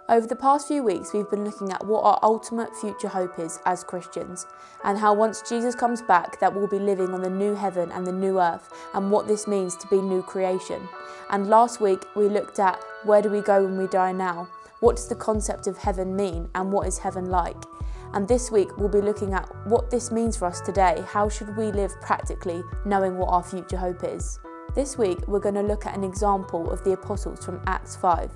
Over the past few weeks, we've been looking at what our ultimate future hope is as Christians, and how once Jesus comes back that we'll be living on the new heaven and the new earth, and what this means to be new creation. And last week we looked at where do we go when we die now? What does the concept of heaven mean, and what is heaven like? And this week we'll be looking at what this means for us today. How should we live practically, knowing what our future hope is? This week we're going to look at an example of the apostles from Acts 5.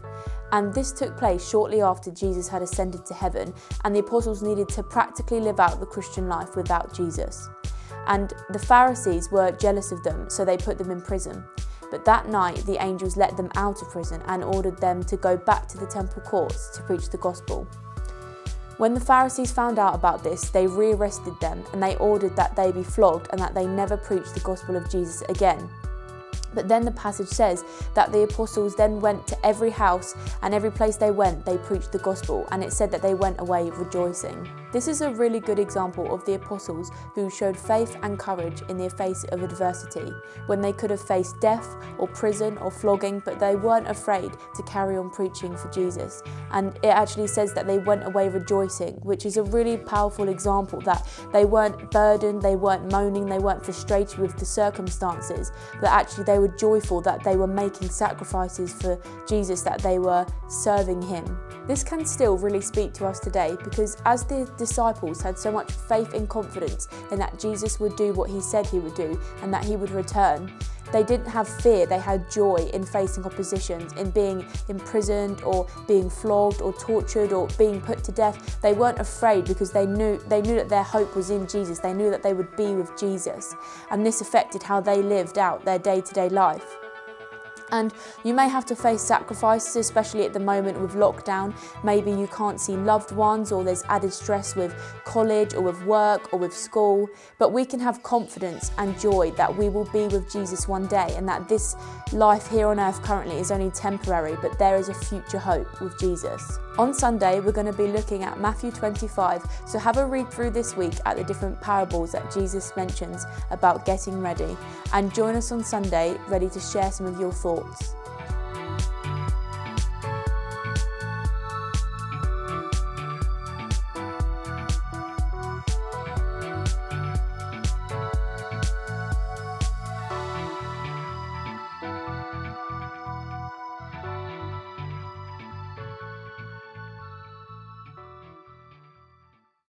And this took place shortly after Jesus had ascended to heaven, and the apostles needed to practically live out the Christian life without Jesus. And the Pharisees were jealous of them, so they put them in prison. But that night the angels let them out of prison and ordered them to go back to the temple courts to preach the gospel. When the Pharisees found out about this, they rearrested them, and they ordered that they be flogged and that they never preach the gospel of Jesus again. But then the passage says that the apostles then went to every house, and every place they went, they preached the gospel, and it said that they went away rejoicing. This is a really good example of the apostles who showed faith and courage in the face of adversity, when they could have faced death or prison or flogging, but they weren't afraid to carry on preaching for Jesus. And it actually says that they went away rejoicing, which is a really powerful example that they weren't burdened, they weren't moaning, they weren't frustrated with the circumstances, but actually they were joyful that they were making sacrifices for Jesus, that they were serving him. This can still really speak to us today, because as the disciples had so much faith and confidence in that Jesus would do what he said he would do and that he would return, they didn't have fear, they had joy in facing oppositions, in being imprisoned or being flogged or tortured or being put to death. They weren't afraid because they knew that their hope was in Jesus. They knew that they would be with Jesus, and this affected how they lived out their day-to-day life. And you may have to face sacrifices, especially at the moment with lockdown. Maybe you can't see loved ones, or there's added stress with college or with work or with school. But we can have confidence and joy that we will be with Jesus one day, and that this life here on earth currently is only temporary, but there is a future hope with Jesus. On Sunday, we're going to be looking at Matthew 25, so have a read through this week at the different parables that Jesus mentions about getting ready, and join us on Sunday ready to share some of your thoughts.